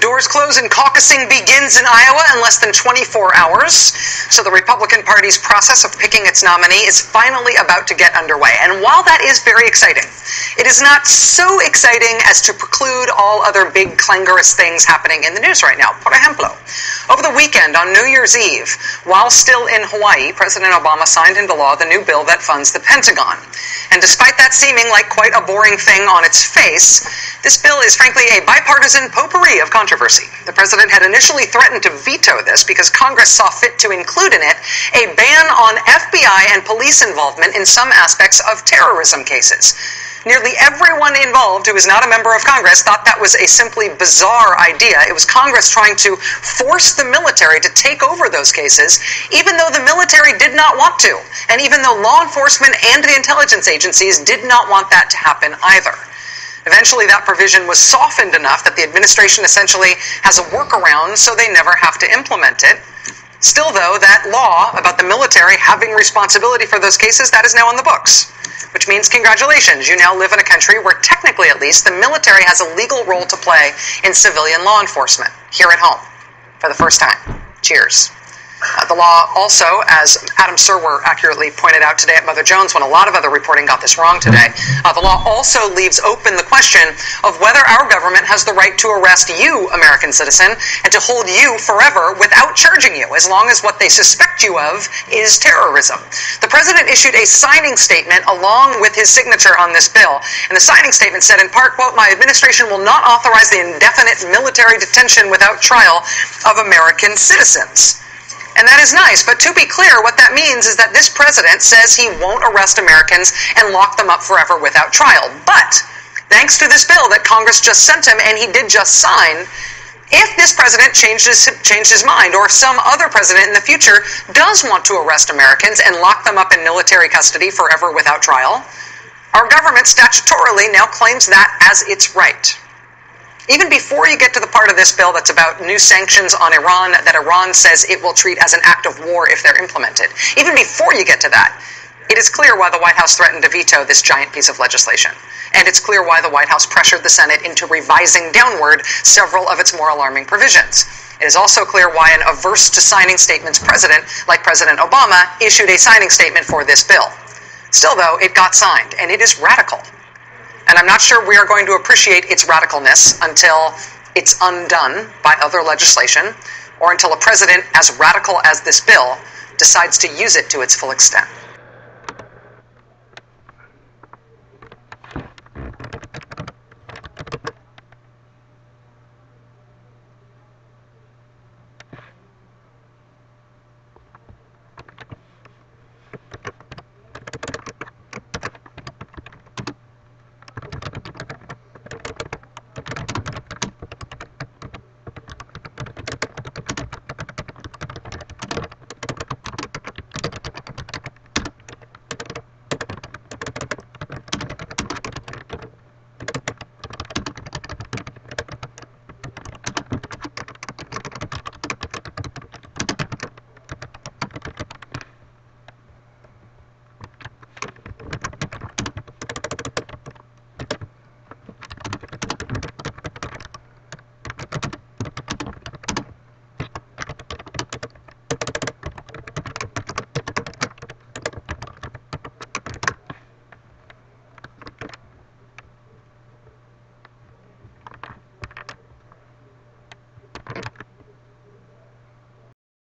Doors close and caucusing begins in Iowa in less than 24 hours. So the Republican Party's process of picking its nominee is finally about to get underway. And while that is very exciting, it is not so exciting as to preclude all other big clangorous things happening in the news right now. Por ejemplo, over the weekend on New Year's Eve, while still in Hawaii, President Obama signed into law the new bill that funds the Pentagon. And despite that seeming like quite a boring thing on its face, this bill is frankly a bipartisan potpourri of controversy. The president had initially threatened to veto this because Congress saw fit to include in it a ban on FBI and police involvement in some aspects of terrorism cases. Nearly everyone involved who is not a member of Congress thought that was a simply bizarre idea. It was Congress trying to force the military to take over those cases, even though the military did not want to, and even though law enforcement and the intelligence agencies did not want that to happen either. Eventually, that provision was softened enough that the administration essentially has a workaround so they never have to implement it. Still, though, that law about the military having responsibility for those cases, that is now on the books. Which means, congratulations, you now live in a country where technically at least the military has a legal role to play in civilian law enforcement, here at home, for the first time. Cheers. The law also, as Adam Serwer accurately pointed out today at Mother Jones when a lot of other reporting got this wrong today, the law also leaves open the question of whether our government has the right to arrest you, American citizen, and to hold you forever without charging you, as long as what they suspect you of is terrorism. The president issued a signing statement along with his signature on this bill, and the signing statement said in part, quote, "My administration will not authorize the indefinite military detention without trial of American citizens." And that is nice, but to be clear, what that means is that this president says he won't arrest Americans and lock them up forever without trial. But, thanks to this bill that Congress just sent him, and he did just sign, if this president changed his mind, or some other president in the future does want to arrest Americans and lock them up in military custody forever without trial, our government statutorily now claims that as its right. Even before you get to the part of this bill that's about new sanctions on Iran that Iran says it will treat as an act of war if they're implemented, even before you get to that, it is clear why the White House threatened to veto this giant piece of legislation. And it's clear why the White House pressured the Senate into revising downward several of its more alarming provisions. It is also clear why an averse to signing statements president, like President Obama, issued a signing statement for this bill. Still, though, it got signed, and it is radical. And I'm not sure we are going to appreciate its radicalness until it's undone by other legislation, or until a president as radical as this bill decides to use it to its full extent.